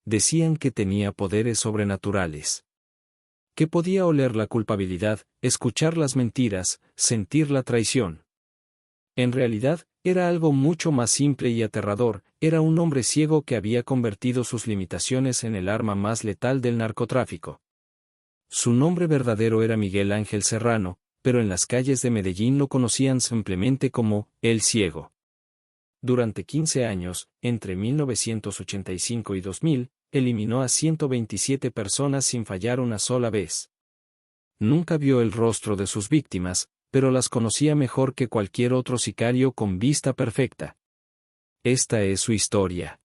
decían que tenía poderes sobrenaturales. Que podía oler la culpabilidad, escuchar las mentiras, sentir la traición. En realidad, era algo mucho más simple y aterrador, era un hombre ciego que había convertido sus limitaciones en el arma más letal del narcotráfico. Su nombre verdadero era Miguel Ángel Serrano, pero en las calles de Medellín lo conocían simplemente como El Ciego. Durante 15 años, entre 1985 y 2000, eliminó a 127 personas sin fallar una sola vez. Nunca vio el rostro de sus víctimas, pero las conocía mejor que cualquier otro sicario con vista perfecta. Esta es su historia.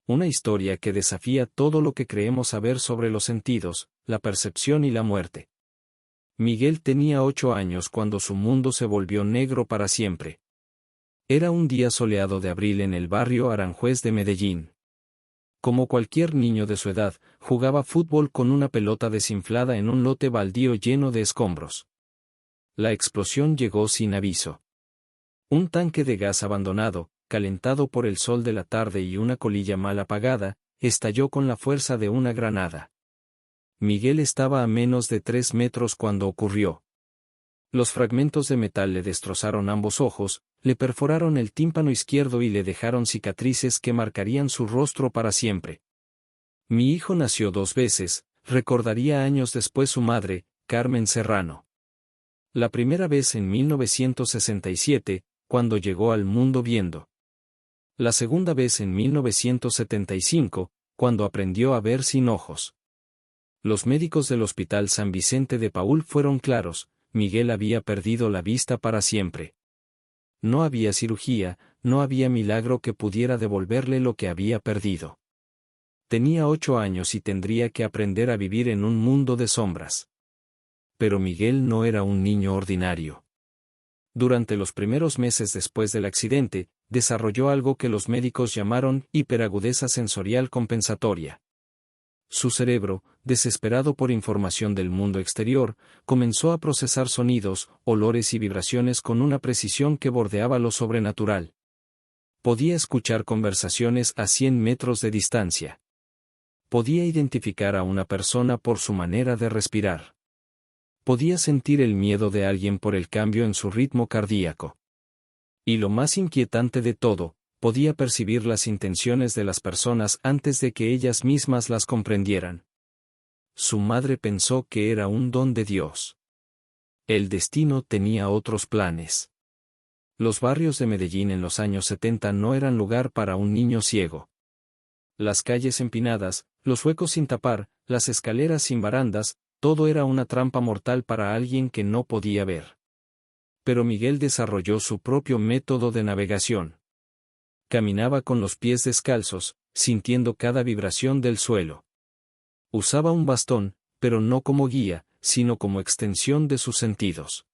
Una historia que desafía todo lo que creemos saber sobre los sentidos, la percepción y la muerte. Miguel tenía 8 años cuando su mundo se volvió negro para siempre. Era un día soleado de abril en el barrio Aranjuez de Medellín. Como cualquier niño de su edad, jugaba fútbol con una pelota desinflada en un lote baldío lleno de escombros. La explosión llegó sin aviso. Un tanque de gas abandonado, calentado por el sol de la tarde y una colilla mal apagada, estalló con la fuerza de una granada. Miguel estaba a menos de 3 metros cuando ocurrió. Los fragmentos de metal le destrozaron ambos ojos, le perforaron el tímpano izquierdo y le dejaron cicatrices que marcarían su rostro para siempre. Mi hijo nació 2 veces, recordaría años después su madre, Carmen Serrano. La primera vez en 1967, cuando llegó al mundo viendo. La segunda vez en 1975, cuando aprendió a ver sin ojos. Los médicos del Hospital San Vicente de Paúl fueron claros, Miguel había perdido la vista para siempre. No había cirugía, no había milagro que pudiera devolverle lo que había perdido. Tenía 8 años y tendría que aprender a vivir en un mundo de sombras. Pero Miguel no era un niño ordinario. Durante los primeros meses después del accidente, desarrolló algo que los médicos llamaron hiperagudeza sensorial compensatoria. Su cerebro, desesperado por información del mundo exterior, comenzó a procesar sonidos, olores y vibraciones con una precisión que bordeaba lo sobrenatural. Podía escuchar conversaciones a 100 metros de distancia. Podía identificar a una persona por su manera de respirar. Podía sentir el miedo de alguien por el cambio en su ritmo cardíaco. Y lo más inquietante de todo, podía percibir las intenciones de las personas antes de que ellas mismas las comprendieran. Su madre pensó que era un don de Dios. El destino tenía otros planes. Los barrios de Medellín en los años 70 no eran lugar para un niño ciego. Las calles empinadas, los huecos sin tapar, las escaleras sin barandas, todo era una trampa mortal para alguien que no podía ver. Pero Miguel desarrolló su propio método de navegación. Caminaba con los pies descalzos, sintiendo cada vibración del suelo. Usaba un bastón, pero no como guía, sino como extensión de sus sentidos.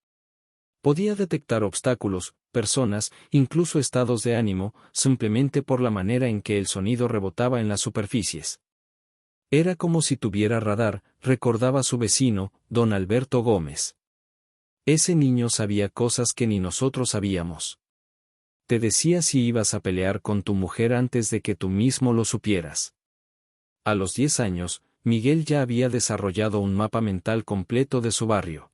Podía detectar obstáculos, personas, incluso estados de ánimo, simplemente por la manera en que el sonido rebotaba en las superficies. Era como si tuviera radar, recordaba su vecino, don Alberto Gómez. Ese niño sabía cosas que ni nosotros sabíamos. Te decía si ibas a pelear con tu mujer antes de que tú mismo lo supieras. A los 10 años, Miguel ya había desarrollado un mapa mental completo de su barrio.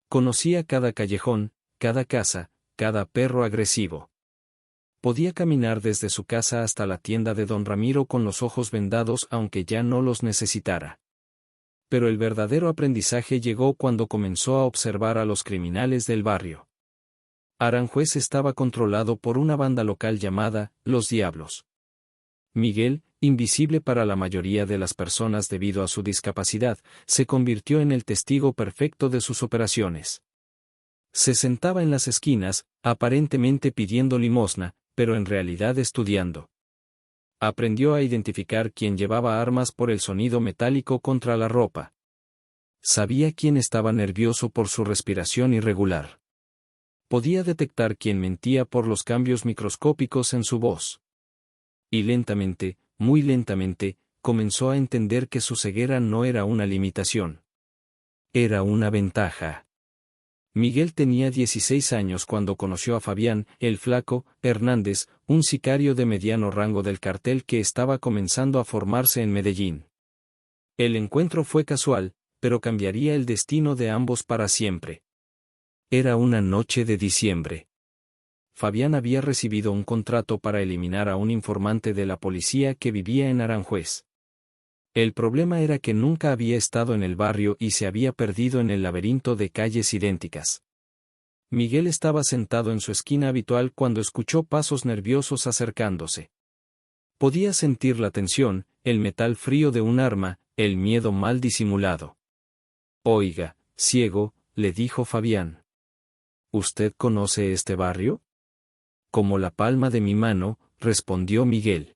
Conocía cada callejón, cada casa, cada perro agresivo. Podía caminar desde su casa hasta la tienda de don Ramiro con los ojos vendados aunque ya no los necesitara. Pero el verdadero aprendizaje llegó cuando comenzó a observar a los criminales del barrio. Aranjuez estaba controlado por una banda local llamada Los Diablos. Miguel, invisible para la mayoría de las personas debido a su discapacidad, se convirtió en el testigo perfecto de sus operaciones. Se sentaba en las esquinas, aparentemente pidiendo limosna, pero en realidad estudiando. Aprendió a identificar quién llevaba armas por el sonido metálico contra la ropa. Sabía quién estaba nervioso por su respiración irregular. Podía detectar quién mentía por los cambios microscópicos en su voz. Y lentamente, muy lentamente, comenzó a entender que su ceguera no era una limitación. Era una ventaja. Miguel tenía 16 años cuando conoció a Fabián, el Flaco, Hernández, un sicario de mediano rango del cartel que estaba comenzando a formarse en Medellín. El encuentro fue casual, pero cambiaría el destino de ambos para siempre. Era una noche de diciembre. Fabián había recibido un contrato para eliminar a un informante de la policía que vivía en Aranjuez. El problema era que nunca había estado en el barrio y se había perdido en el laberinto de calles idénticas. Miguel estaba sentado en su esquina habitual cuando escuchó pasos nerviosos acercándose. Podía sentir la tensión, el metal frío de un arma, el miedo mal disimulado. Oiga, ciego, le dijo Fabián. ¿Usted conoce este barrio? Como la palma de mi mano, respondió Miguel.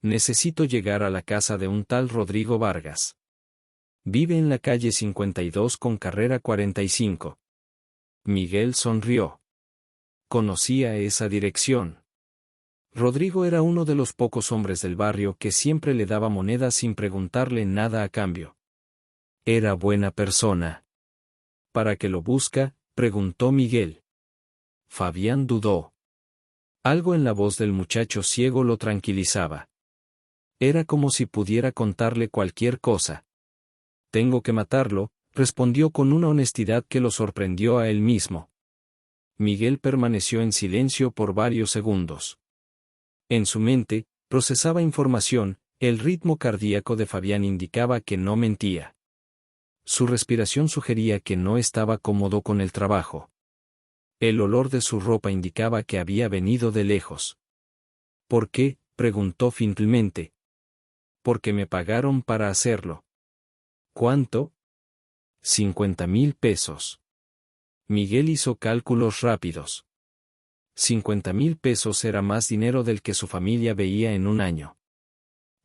Necesito llegar a la casa de un tal Rodrigo Vargas. Vive en la calle 52 con carrera 45. Miguel sonrió. Conocía esa dirección. Rodrigo era uno de los pocos hombres del barrio que siempre le daba monedas sin preguntarle nada a cambio. Era buena persona. ¿Para qué lo busca?, preguntó Miguel. Fabián dudó. Algo en la voz del muchacho ciego lo tranquilizaba. Era como si pudiera contarle cualquier cosa. Tengo que matarlo, respondió con una honestidad que lo sorprendió a él mismo. Miguel permaneció en silencio por varios segundos. En su mente, procesaba información, el ritmo cardíaco de Fabián indicaba que no mentía. Su respiración sugería que no estaba cómodo con el trabajo. El olor de su ropa indicaba que había venido de lejos. ¿Por qué?, preguntó finalmente. Porque me pagaron para hacerlo. ¿Cuánto? 50.000 pesos. Miguel hizo cálculos rápidos. 50.000 pesos era más dinero del que su familia veía en un año.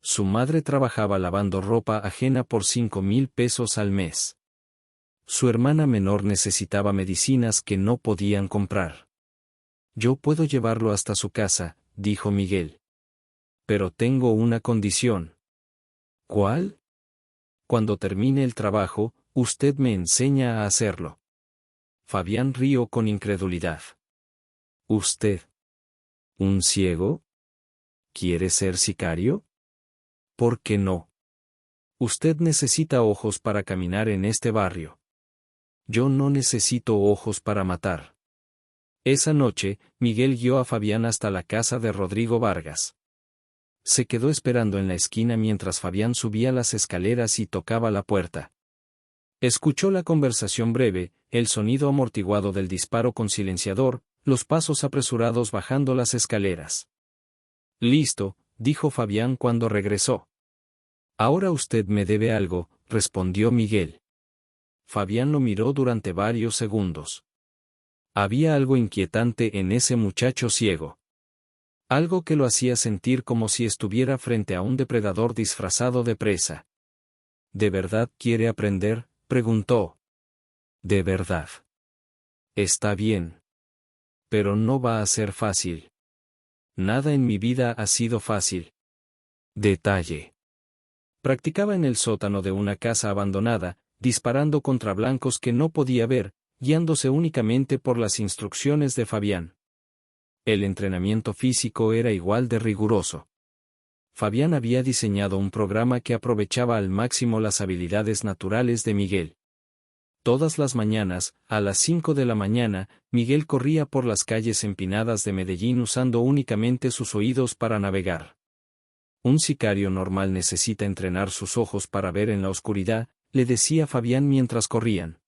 Su madre trabajaba lavando ropa ajena por 5.000 pesos al mes. Su hermana menor necesitaba medicinas que no podían comprar. Yo puedo llevarlo hasta su casa, dijo Miguel. Pero tengo una condición. ¿Cuál? Cuando termine el trabajo, usted me enseña a hacerlo. Fabián rió con incredulidad. ¿Usted? ¿Un ciego? ¿Quiere ser sicario? ¿Por qué no? Usted necesita ojos para caminar en este barrio. Yo no necesito ojos para matar. Esa noche, Miguel guió a Fabián hasta la casa de Rodrigo Vargas. Se quedó esperando en la esquina mientras Fabián subía las escaleras y tocaba la puerta. Escuchó la conversación breve, el sonido amortiguado del disparo con silenciador, los pasos apresurados bajando las escaleras. Listo, dijo Fabián cuando regresó. Ahora usted me debe algo, respondió Miguel. Fabián lo miró durante varios segundos. Había algo inquietante en ese muchacho ciego. Algo que lo hacía sentir como si estuviera frente a un depredador disfrazado de presa. ¿De verdad quiere aprender?, preguntó. De verdad. Está bien. Pero no va a ser fácil. Nada en mi vida ha sido fácil. Detalle. Practicaba en el sótano de una casa abandonada, disparando contra blancos que no podía ver, guiándose únicamente por las instrucciones de Fabián. El entrenamiento físico era igual de riguroso. Fabián había diseñado un programa que aprovechaba al máximo las habilidades naturales de Miguel. Todas las mañanas, a las 5 de la mañana, Miguel corría por las calles empinadas de Medellín usando únicamente sus oídos para navegar. Un sicario normal necesita entrenar sus ojos para ver en la oscuridad, le decía Fabián mientras corrían.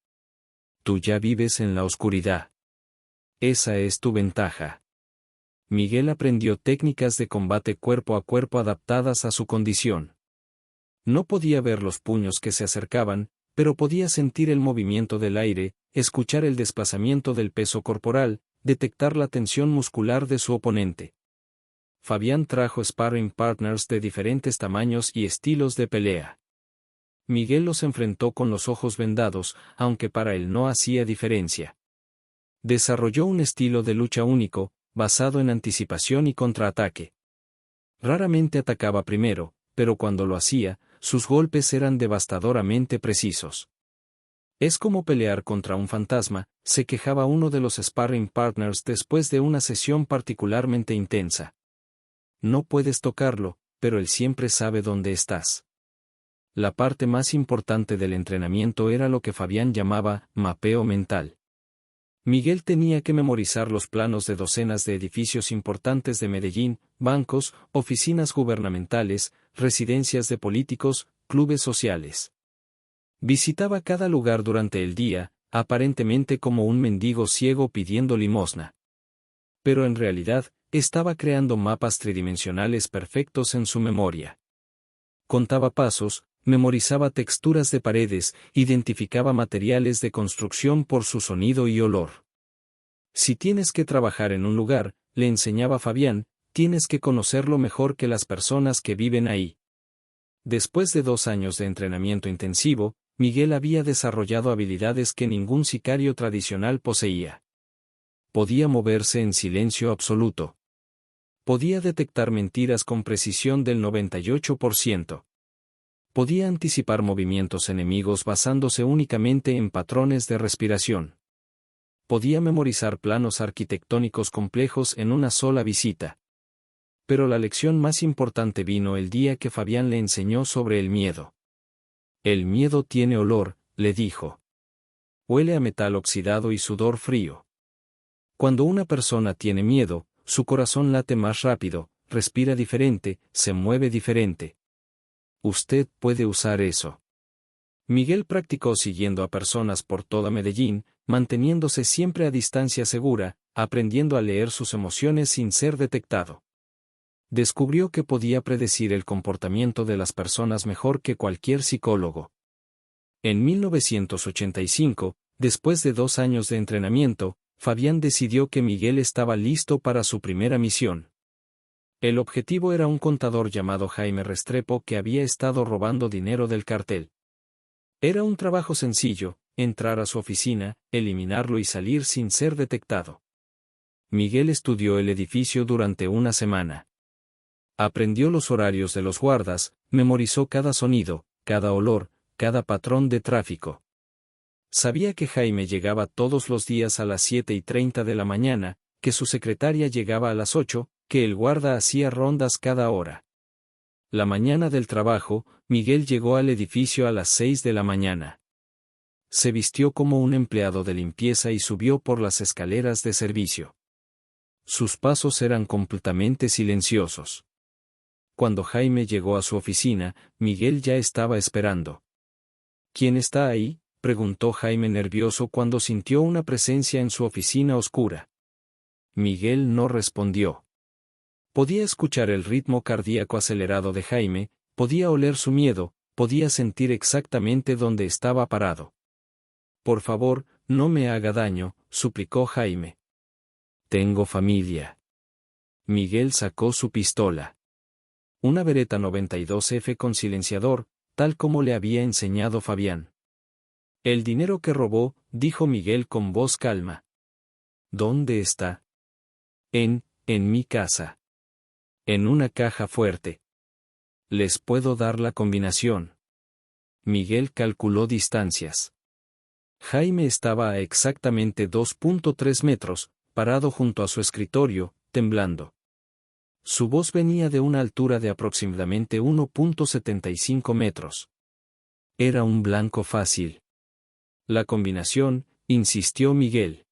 Tú ya vives en la oscuridad. Esa es tu ventaja. Miguel aprendió técnicas de combate cuerpo a cuerpo adaptadas a su condición. No podía ver los puños que se acercaban, pero podía sentir el movimiento del aire, escuchar el desplazamiento del peso corporal, detectar la tensión muscular de su oponente. Fabián trajo sparring partners de diferentes tamaños y estilos de pelea. Miguel los enfrentó con los ojos vendados, aunque para él no hacía diferencia. Desarrolló un estilo de lucha único, basado en anticipación y contraataque. Raramente atacaba primero, pero cuando lo hacía, sus golpes eran devastadoramente precisos. Es como pelear contra un fantasma, se quejaba uno de los sparring partners después de una sesión particularmente intensa. No puedes tocarlo, pero él siempre sabe dónde estás. La parte más importante del entrenamiento era lo que Fabián llamaba mapeo mental. Miguel tenía que memorizar los planos de docenas de edificios importantes de Medellín, bancos, oficinas gubernamentales, residencias de políticos, clubes sociales. Visitaba cada lugar durante el día, aparentemente como un mendigo ciego pidiendo limosna. Pero en realidad, estaba creando mapas tridimensionales perfectos en su memoria. Contaba pasos, memorizaba texturas de paredes, identificaba materiales de construcción por su sonido y olor. Si tienes que trabajar en un lugar, le enseñaba Fabián, tienes que conocerlo mejor que las personas que viven ahí. Después de 2 años de entrenamiento intensivo, Miguel había desarrollado habilidades que ningún sicario tradicional poseía. Podía moverse en silencio absoluto. Podía detectar mentiras con precisión del 98%. Podía anticipar movimientos enemigos basándose únicamente en patrones de respiración. Podía memorizar planos arquitectónicos complejos en una sola visita. Pero la lección más importante vino el día que Fabián le enseñó sobre el miedo. El miedo tiene olor, le dijo. Huele a metal oxidado y sudor frío. Cuando una persona tiene miedo, su corazón late más rápido, respira diferente, se mueve diferente. Usted puede usar eso. Miguel practicó siguiendo a personas por toda Medellín, manteniéndose siempre a distancia segura, aprendiendo a leer sus emociones sin ser detectado. Descubrió que podía predecir el comportamiento de las personas mejor que cualquier psicólogo. En 1985, después de 2 años de entrenamiento, Fabián decidió que Miguel estaba listo para su primera misión. El objetivo era un contador llamado Jaime Restrepo que había estado robando dinero del cartel. Era un trabajo sencillo, entrar a su oficina, eliminarlo y salir sin ser detectado. Miguel estudió el edificio durante una semana. Aprendió los horarios de los guardas, memorizó cada sonido, cada olor, cada patrón de tráfico. Sabía que Jaime llegaba todos los días a las 7:30 de la mañana, que su secretaria llegaba a las 8, que el guarda hacía rondas cada hora. La mañana del trabajo, Miguel llegó al edificio a las 6 de la mañana. Se vistió como un empleado de limpieza y subió por las escaleras de servicio. Sus pasos eran completamente silenciosos. Cuando Jaime llegó a su oficina, Miguel ya estaba esperando. ¿Quién está ahí?, preguntó Jaime nervioso cuando sintió una presencia en su oficina oscura. Miguel no respondió. Podía escuchar el ritmo cardíaco acelerado de Jaime, podía oler su miedo, podía sentir exactamente dónde estaba parado. Por favor, no me haga daño, suplicó Jaime. Tengo familia. Miguel sacó su pistola. Una Beretta 92F con silenciador, tal como le había enseñado Fabián. El dinero que robó, dijo Miguel con voz calma. ¿Dónde está? En mi casa. En una caja fuerte. Les puedo dar la combinación. Miguel calculó distancias. Jaime estaba a exactamente 2.3 metros, parado junto a su escritorio, temblando. Su voz venía de una altura de aproximadamente 1.75 metros. Era un blanco fácil. La combinación, insistió Miguel.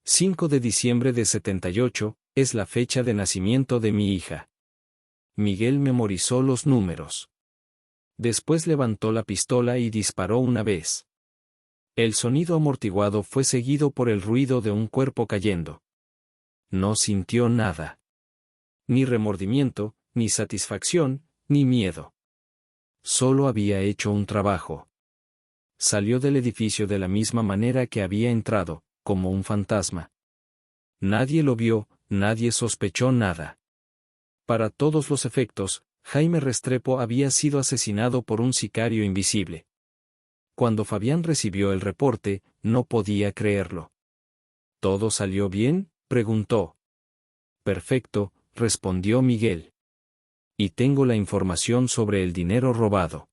5 de diciembre de 78, es la fecha de nacimiento de mi hija. Miguel memorizó los números. Después levantó la pistola y disparó una vez. El sonido amortiguado fue seguido por el ruido de un cuerpo cayendo. No sintió nada. Ni remordimiento, ni satisfacción, ni miedo. Solo había hecho un trabajo. Salió del edificio de la misma manera que había entrado, como un fantasma. Nadie lo vio, nadie sospechó nada. Para todos los efectos, Jaime Restrepo había sido asesinado por un sicario invisible. Cuando Fabián recibió el reporte, no podía creerlo. ¿Todo salió bien?, preguntó. Perfecto, respondió Miguel. Y tengo la información sobre el dinero robado.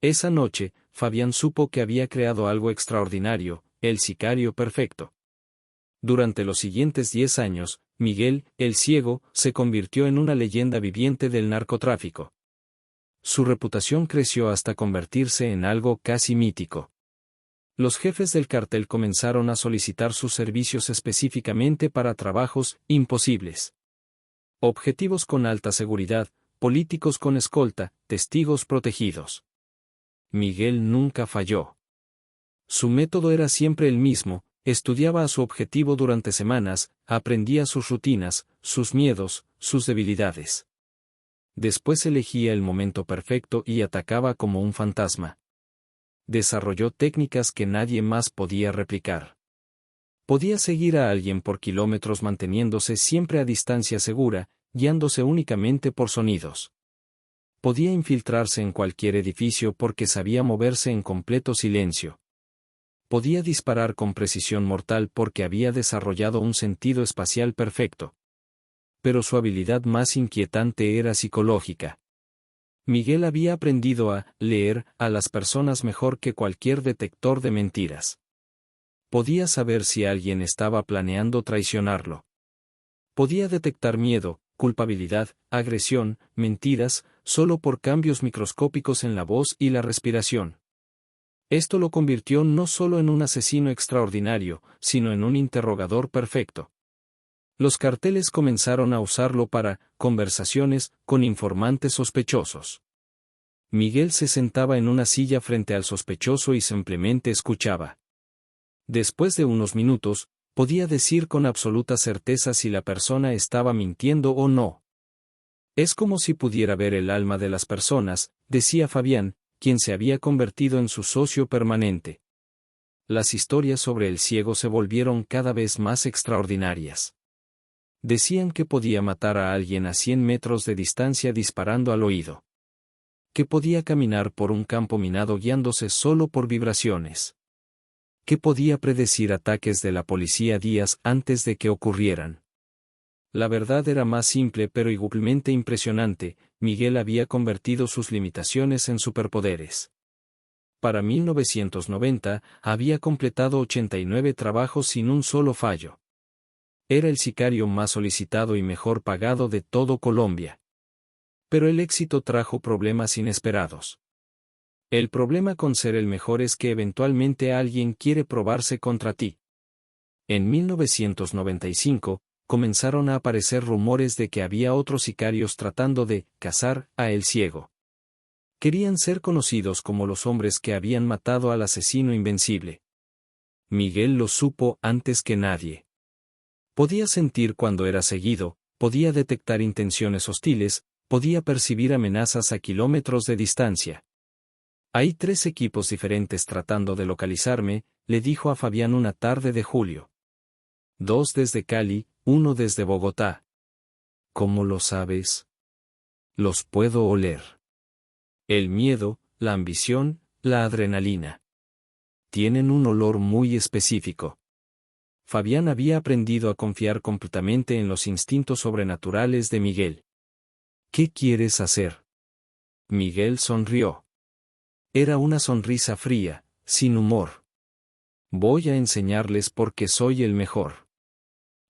Esa noche, Fabián supo que había creado algo extraordinario, el sicario perfecto. Durante los siguientes 10 años, Miguel, el Ciego, se convirtió en una leyenda viviente del narcotráfico. Su reputación creció hasta convertirse en algo casi mítico. Los jefes del cartel comenzaron a solicitar sus servicios específicamente para trabajos imposibles. Objetivos con alta seguridad, políticos con escolta, testigos protegidos. Miguel nunca falló. Su método era siempre el mismo: estudiaba a su objetivo durante semanas, aprendía sus rutinas, sus miedos, sus debilidades. Después elegía el momento perfecto y atacaba como un fantasma. Desarrolló técnicas que nadie más podía replicar. Podía seguir a alguien por kilómetros manteniéndose siempre a distancia segura, guiándose únicamente por sonidos. Podía infiltrarse en cualquier edificio porque sabía moverse en completo silencio. Podía disparar con precisión mortal porque había desarrollado un sentido espacial perfecto. Pero su habilidad más inquietante era psicológica. Miguel había aprendido a leer a las personas mejor que cualquier detector de mentiras. Podía saber si alguien estaba planeando traicionarlo. Podía detectar miedo, culpabilidad, agresión, mentiras, solo por cambios microscópicos en la voz y la respiración. Esto lo convirtió no solo en un asesino extraordinario, sino en un interrogador perfecto. Los carteles comenzaron a usarlo para conversaciones con informantes sospechosos. Miguel se sentaba en una silla frente al sospechoso y simplemente escuchaba. Después de unos minutos, podía decir con absoluta certeza si la persona estaba mintiendo o no. Es como si pudiera ver el alma de las personas, decía Fabián, quien se había convertido en su socio permanente. Las historias sobre el ciego se volvieron cada vez más extraordinarias. Decían que podía matar a alguien a 100 metros de distancia disparando al oído. Que podía caminar por un campo minado guiándose solo por vibraciones. Que podía predecir ataques de la policía días antes de que ocurrieran. La verdad era más simple pero igualmente impresionante: Miguel había convertido sus limitaciones en superpoderes. Para 1990, había completado 89 trabajos sin un solo fallo. Era el sicario más solicitado y mejor pagado de todo Colombia. Pero el éxito trajo problemas inesperados. El problema con ser el mejor es que eventualmente alguien quiere probarse contra ti. En 1995, comenzaron a aparecer rumores de que había otros sicarios tratando de cazar a El Ciego. Querían ser conocidos como los hombres que habían matado al asesino invencible. Miguel lo supo antes que nadie. Podía sentir cuando era seguido, podía detectar intenciones hostiles, podía percibir amenazas a kilómetros de distancia. Hay 3 equipos diferentes tratando de localizarme, le dijo a Fabián una tarde de julio. 2 desde Cali, 1 desde Bogotá. ¿Cómo lo sabes? Los puedo oler. El miedo, la ambición, la adrenalina. Tienen un olor muy específico. Fabián había aprendido a confiar completamente en los instintos sobrenaturales de Miguel. ¿Qué quieres hacer? Miguel sonrió. Era una sonrisa fría, sin humor. Voy a enseñarles por qué soy el mejor.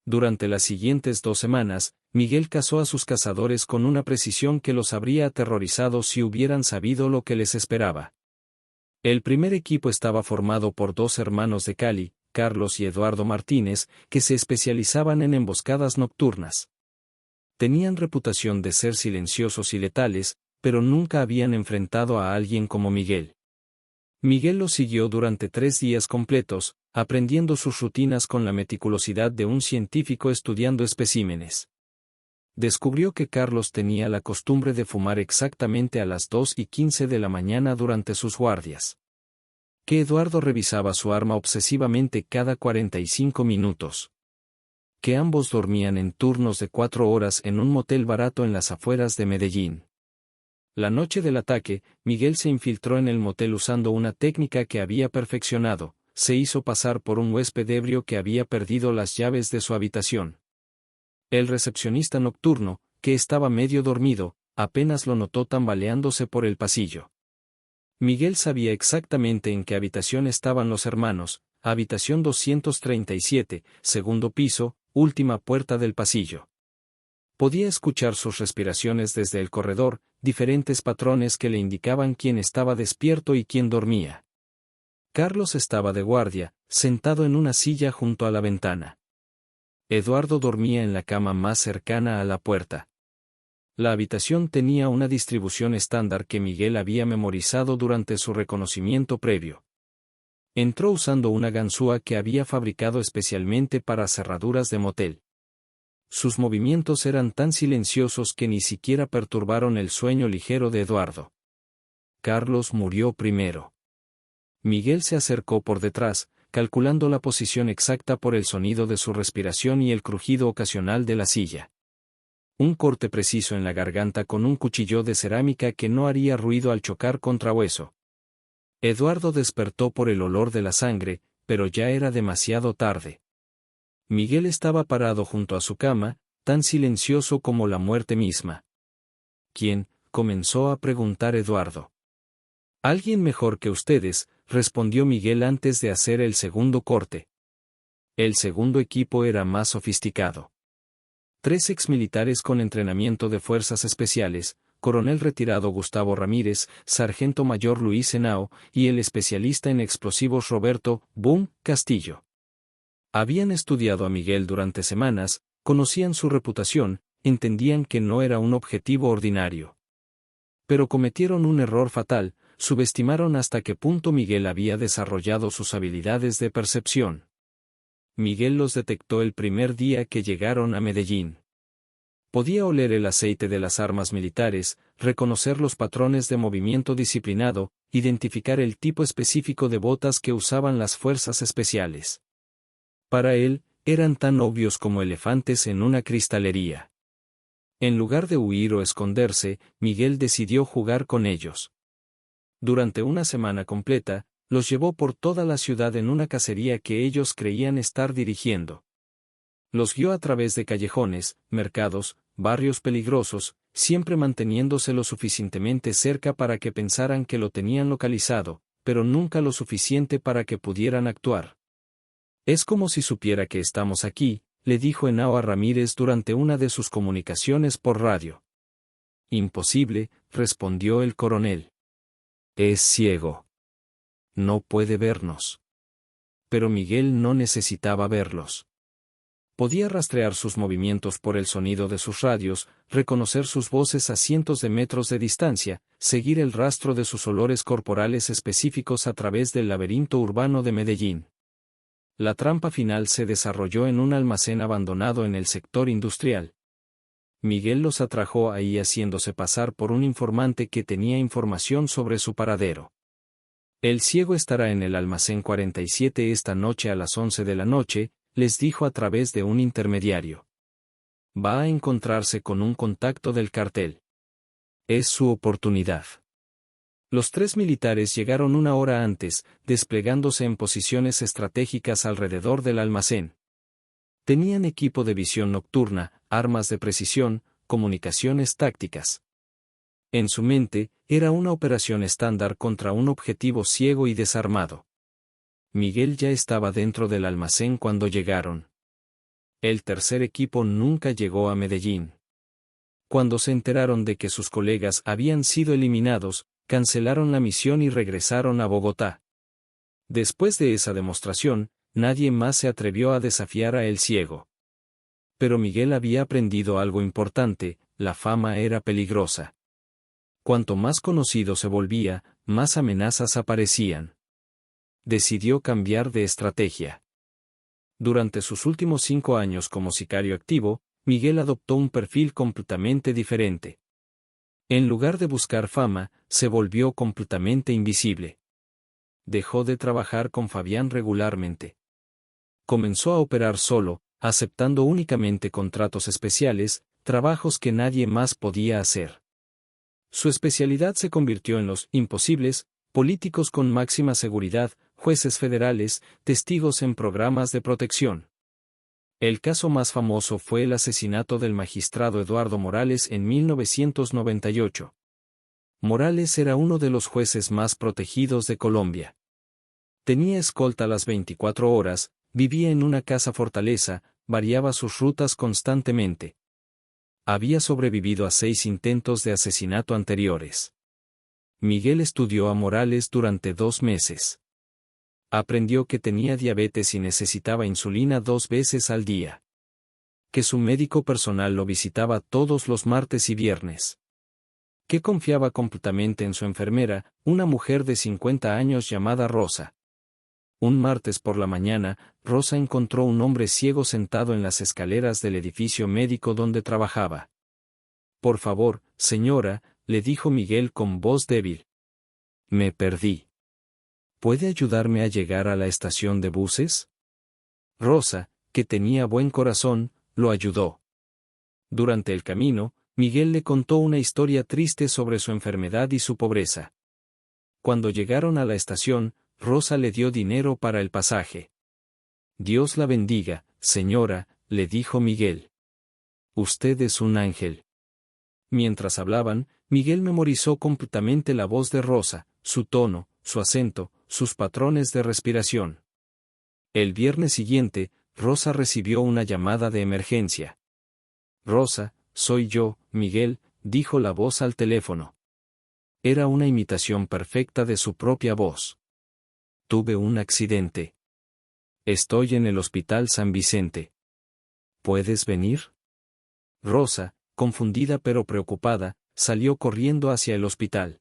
Durante las siguientes 2 semanas, Miguel cazó a sus cazadores con una precisión que los habría aterrorizado si hubieran sabido lo que les esperaba. El primer equipo estaba formado por 2 hermanos de Cali, Carlos y Eduardo Martínez, que se especializaban en emboscadas nocturnas. Tenían reputación de ser silenciosos y letales, pero nunca habían enfrentado a alguien como Miguel. Miguel los siguió durante 3 días completos, aprendiendo sus rutinas con la meticulosidad de un científico estudiando especímenes. Descubrió que Carlos tenía la costumbre de fumar exactamente a las 2:15 de la mañana durante sus guardias. Que Eduardo revisaba su arma obsesivamente cada 45 minutos. Que ambos dormían en turnos de 4 horas en un motel barato en las afueras de Medellín. La noche del ataque, Miguel se infiltró en el motel usando una técnica que había perfeccionado: se hizo pasar por un huésped ebrio que había perdido las llaves de su habitación. El recepcionista nocturno, que estaba medio dormido, apenas lo notó tambaleándose por el pasillo. Miguel sabía exactamente en qué habitación estaban los hermanos: habitación 237, segundo piso, última puerta del pasillo. Podía escuchar sus respiraciones desde el corredor, diferentes patrones que le indicaban quién estaba despierto y quién dormía. Carlos estaba de guardia, sentado en una silla junto a la ventana. Eduardo dormía en la cama más cercana a la puerta. La habitación tenía una distribución estándar que Miguel había memorizado durante su reconocimiento previo. Entró usando una ganzúa que había fabricado especialmente para cerraduras de motel. Sus movimientos eran tan silenciosos que ni siquiera perturbaron el sueño ligero de Eduardo. Carlos murió primero. Miguel se acercó por detrás, calculando la posición exacta por el sonido de su respiración y el crujido ocasional de la silla. Un corte preciso en la garganta con un cuchillo de cerámica que no haría ruido al chocar contra hueso. Eduardo despertó por el olor de la sangre, pero ya era demasiado tarde. Miguel estaba parado junto a su cama, tan silencioso como la muerte misma. ¿Quién?, comenzó a preguntar Eduardo. Alguien mejor que ustedes, respondió Miguel antes de hacer el segundo corte. El segundo equipo era más sofisticado. 3 exmilitares con entrenamiento de fuerzas especiales, coronel retirado Gustavo Ramírez, sargento mayor Luis Henao, y el especialista en explosivos Roberto Boom Castillo. Habían estudiado a Miguel durante semanas, conocían su reputación, entendían que no era un objetivo ordinario. Pero cometieron un error fatal: subestimaron hasta qué punto Miguel había desarrollado sus habilidades de percepción. Miguel los detectó el primer día que llegaron a Medellín. Podía oler el aceite de las armas militares, reconocer los patrones de movimiento disciplinado, identificar el tipo específico de botas que usaban las fuerzas especiales. Para él, eran tan obvios como elefantes en una cristalería. En lugar de huir o esconderse, Miguel decidió jugar con ellos. Durante una semana completa, los llevó por toda la ciudad en una cacería que ellos creían estar dirigiendo. Los guió a través de callejones, mercados, barrios peligrosos, siempre manteniéndose lo suficientemente cerca para que pensaran que lo tenían localizado, pero nunca lo suficiente para que pudieran actuar. «Es como si supiera que estamos aquí», le dijo Henao a Ramírez durante una de sus comunicaciones por radio. «Imposible», respondió el coronel. «Es ciego. No puede vernos». Pero Miguel no necesitaba verlos. Podía rastrear sus movimientos por el sonido de sus radios, reconocer sus voces a cientos de metros de distancia, seguir el rastro de sus olores corporales específicos a través del laberinto urbano de Medellín. La trampa final se desarrolló en un almacén abandonado en el sector industrial. Miguel los atrajo ahí haciéndose pasar por un informante que tenía información sobre su paradero. «El ciego estará en el almacén 47 esta noche a las 11 de la noche», les dijo a través de un intermediario. «Va a encontrarse con un contacto del cartel. Es su oportunidad». Los 3 militares llegaron una hora antes, desplegándose en posiciones estratégicas alrededor del almacén. Tenían equipo de visión nocturna, armas de precisión, comunicaciones tácticas. En su mente, era una operación estándar contra un objetivo ciego y desarmado. Miguel ya estaba dentro del almacén cuando llegaron. El tercer equipo nunca llegó a Medellín. Cuando se enteraron de que sus colegas habían sido eliminados, cancelaron la misión y regresaron a Bogotá. Después de esa demostración, nadie más se atrevió a desafiar a El Ciego. Pero Miguel había aprendido algo importante: la fama era peligrosa. Cuanto más conocido se volvía, más amenazas aparecían. Decidió cambiar de estrategia. Durante sus últimos 5 años como sicario activo, Miguel adoptó un perfil completamente diferente. En lugar de buscar fama, se volvió completamente invisible. Dejó de trabajar con Fabián regularmente. Comenzó a operar solo, aceptando únicamente contratos especiales, trabajos que nadie más podía hacer. Su especialidad se convirtió en los imposibles: políticos con máxima seguridad, jueces federales, testigos en programas de protección. El caso más famoso fue el asesinato del magistrado Eduardo Morales en 1998. Morales era uno de los jueces más protegidos de Colombia. Tenía escolta las 24 horas, vivía en una casa fortaleza, variaba sus rutas constantemente. Había sobrevivido a 6 intentos de asesinato anteriores. Miguel estudió a Morales durante 2 meses. Aprendió que tenía diabetes y necesitaba insulina 2 veces al día. Que su médico personal lo visitaba todos los martes y viernes. Que confiaba completamente en su enfermera, una mujer de 50 años llamada Rosa. Un martes por la mañana, Rosa encontró un hombre ciego sentado en las escaleras del edificio médico donde trabajaba. «Por favor, señora», le dijo Miguel con voz débil. «Me perdí. ¿Puede ayudarme a llegar a la estación de buses?». Rosa, que tenía buen corazón, lo ayudó. Durante el camino, Miguel le contó una historia triste sobre su enfermedad y su pobreza. Cuando llegaron a la estación, Rosa le dio dinero para el pasaje. «Dios la bendiga, señora», le dijo Miguel. «Usted es un ángel». Mientras hablaban, Miguel memorizó completamente la voz de Rosa, su tono, su acento, sus patrones de respiración. El viernes siguiente, Rosa recibió una llamada de emergencia. «Rosa, soy yo, Miguel», dijo la voz al teléfono. Era una imitación perfecta de su propia voz. «Tuve un accidente. Estoy en el Hospital San Vicente. ¿Puedes venir?». Rosa, confundida pero preocupada, salió corriendo hacia el hospital.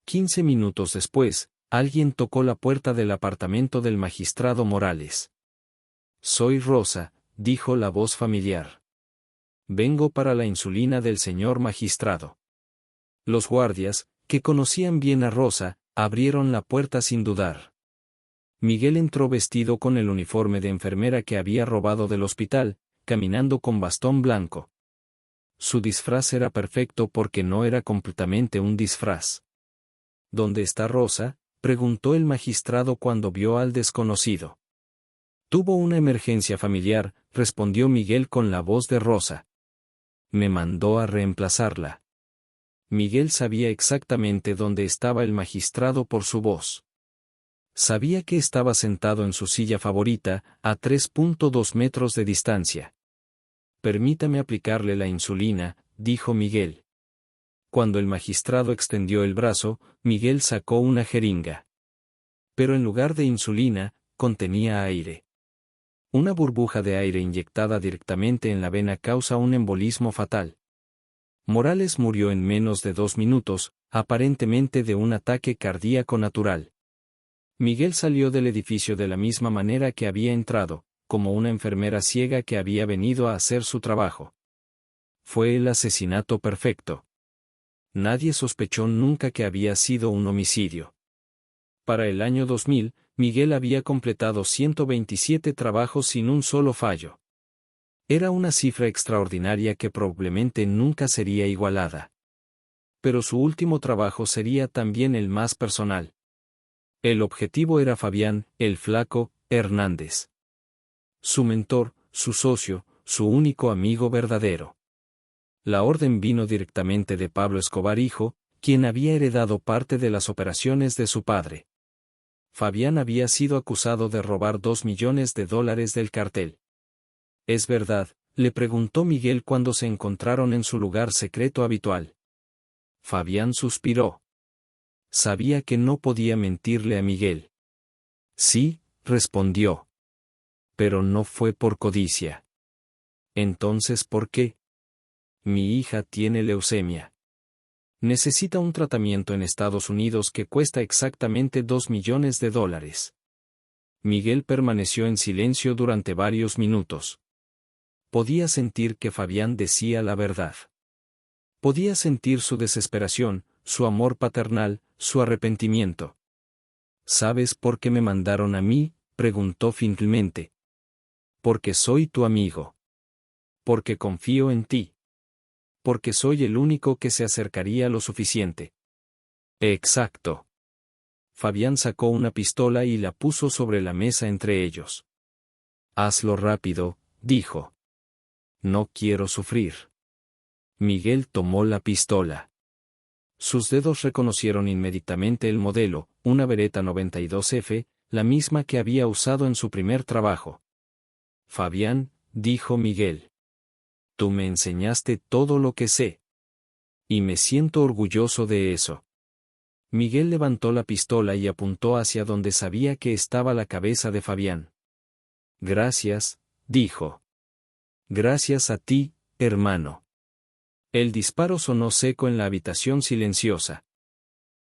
15 minutos después, alguien tocó la puerta del apartamento del magistrado Morales. «Soy Rosa», dijo la voz familiar. «Vengo para la insulina del señor magistrado». Los guardias, que conocían bien a Rosa, abrieron la puerta sin dudar. Miguel entró vestido con el uniforme de enfermera que había robado del hospital, caminando con bastón blanco. Su disfraz era perfecto porque no era completamente un disfraz. «¿Dónde está Rosa?», preguntó el magistrado cuando vio al desconocido. «Tuvo una emergencia familiar», respondió Miguel con la voz de Rosa. «Me mandó a reemplazarla». Miguel sabía exactamente dónde estaba el magistrado por su voz. Sabía que estaba sentado en su silla favorita, a 3.2 metros de distancia. «Permítame aplicarle la insulina», dijo Miguel. Cuando el magistrado extendió el brazo, Miguel sacó una jeringa. Pero en lugar de insulina, contenía aire. Una burbuja de aire inyectada directamente en la vena causa un embolismo fatal. Morales murió en menos de 2 minutos, aparentemente de un ataque cardíaco natural. Miguel salió del edificio de la misma manera que había entrado, como una enfermera ciega que había venido a hacer su trabajo. Fue el asesinato perfecto. Nadie sospechó nunca que había sido un homicidio. Para el año 2000, Miguel había completado 127 trabajos sin un solo fallo. Era una cifra extraordinaria que probablemente nunca sería igualada. Pero su último trabajo sería también el más personal. El objetivo era Fabián, el Flaco, Hernández. Su mentor, su socio, su único amigo verdadero. La orden vino directamente de Pablo Escobar hijo, quien había heredado parte de las operaciones de su padre. Fabián había sido acusado de robar $2 millones del cartel. «¿Es verdad?», le preguntó Miguel cuando se encontraron en su lugar secreto habitual. Fabián suspiró. Sabía que no podía mentirle a Miguel. «Sí», respondió. «Pero no fue por codicia». «¿Entonces por qué?». «Mi hija tiene leucemia. Necesita un tratamiento en Estados Unidos que cuesta exactamente $2 millones». Miguel permaneció en silencio durante varios minutos. Podía sentir que Fabián decía la verdad. Podía sentir su desesperación, su amor paternal, su arrepentimiento. «¿Sabes por qué me mandaron a mí?», preguntó finalmente. «Porque soy tu amigo. Porque confío en ti. Porque soy el único que se acercaría lo suficiente». «Exacto». Fabián sacó una pistola y la puso sobre la mesa entre ellos. «Hazlo rápido», dijo. «No quiero sufrir». Miguel tomó la pistola. Sus dedos reconocieron inmediatamente el modelo, una Beretta 92F, la misma que había usado en su primer trabajo. Fabián, dijo Miguel. Tú me enseñaste todo lo que sé. Y me siento orgulloso de eso. Miguel levantó la pistola y apuntó hacia donde sabía que estaba la cabeza de Fabián. Gracias, dijo. Gracias a ti, hermano. El disparo sonó seco en la habitación silenciosa.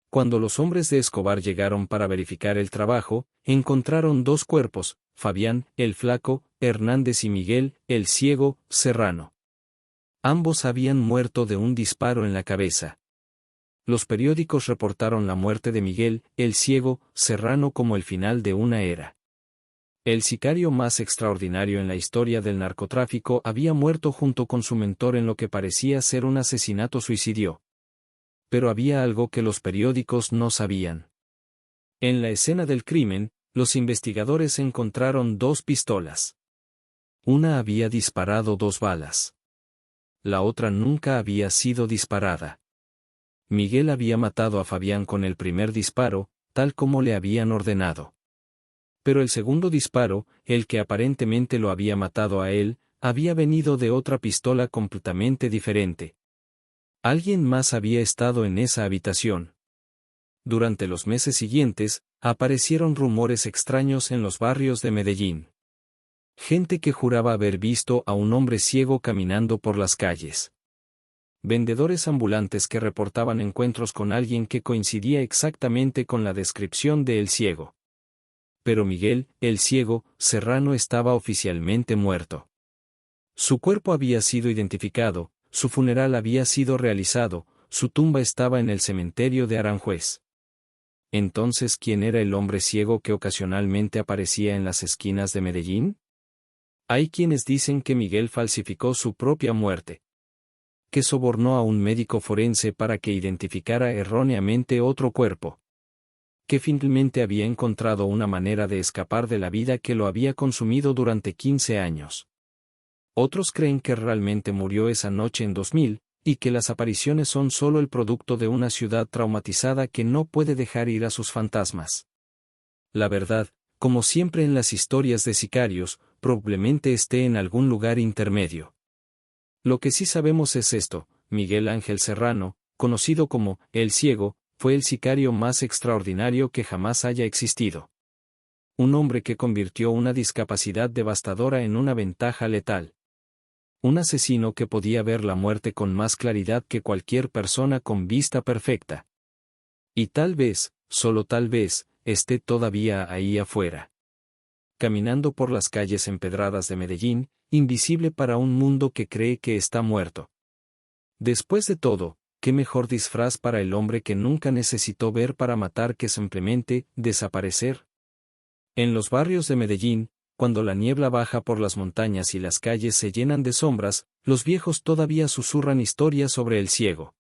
Cuando los hombres de Escobar llegaron para verificar el trabajo, encontraron dos cuerpos, Fabián, el flaco, Hernández y Miguel, el ciego, Serrano. Ambos habían muerto de un disparo en la cabeza. Los periódicos reportaron la muerte de Miguel, el ciego, Serrano como el final de una era. El sicario más extraordinario en la historia del narcotráfico había muerto junto con su mentor en lo que parecía ser un asesinato-suicidio. Pero había algo que los periódicos no sabían. En la escena del crimen, los investigadores encontraron dos pistolas. Una había disparado 2 balas. La otra nunca había sido disparada. Miguel había matado a Fabián con el primer disparo, tal como le habían ordenado. Pero el segundo disparo, el que aparentemente lo había matado a él, había venido de otra pistola completamente diferente. Alguien más había estado en esa habitación. Durante los meses siguientes, aparecieron rumores extraños en los barrios de Medellín. Gente que juraba haber visto a un hombre ciego caminando por las calles. Vendedores ambulantes que reportaban encuentros con alguien que coincidía exactamente con la descripción de el ciego. Pero Miguel, el ciego, Serrano estaba oficialmente muerto. Su cuerpo había sido identificado, su funeral había sido realizado, su tumba estaba en el cementerio de Aranjuez. Entonces, ¿quién era el hombre ciego que ocasionalmente aparecía en las esquinas de Medellín? Hay quienes dicen que Miguel falsificó su propia muerte. Que sobornó a un médico forense para que identificara erróneamente otro cuerpo. Que finalmente había encontrado una manera de escapar de la vida que lo había consumido durante 15 años. Otros creen que realmente murió esa noche en 2000, y que las apariciones son solo el producto de una ciudad traumatizada que no puede dejar ir a sus fantasmas. La verdad, como siempre en las historias de sicarios, probablemente esté en algún lugar intermedio. Lo que sí sabemos es esto: Miguel Ángel Serrano, conocido como el Ciego, fue el sicario más extraordinario que jamás haya existido. Un hombre que convirtió una discapacidad devastadora en una ventaja letal. Un asesino que podía ver la muerte con más claridad que cualquier persona con vista perfecta. Y tal vez, solo tal vez, esté todavía ahí afuera. Caminando por las calles empedradas de Medellín, invisible para un mundo que cree que está muerto. Después de todo, ¿qué mejor disfraz para el hombre que nunca necesitó ver para matar que simplemente desaparecer? En los barrios de Medellín, cuando la niebla baja por las montañas y las calles se llenan de sombras, los viejos todavía susurran historias sobre el ciego.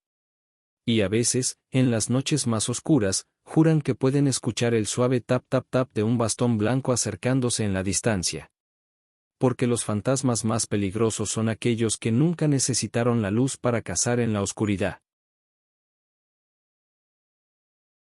Y a veces, en las noches más oscuras, juran que pueden escuchar el suave tap tap tap de un bastón blanco acercándose en la distancia. Porque los fantasmas más peligrosos son aquellos que nunca necesitaron la luz para cazar en la oscuridad.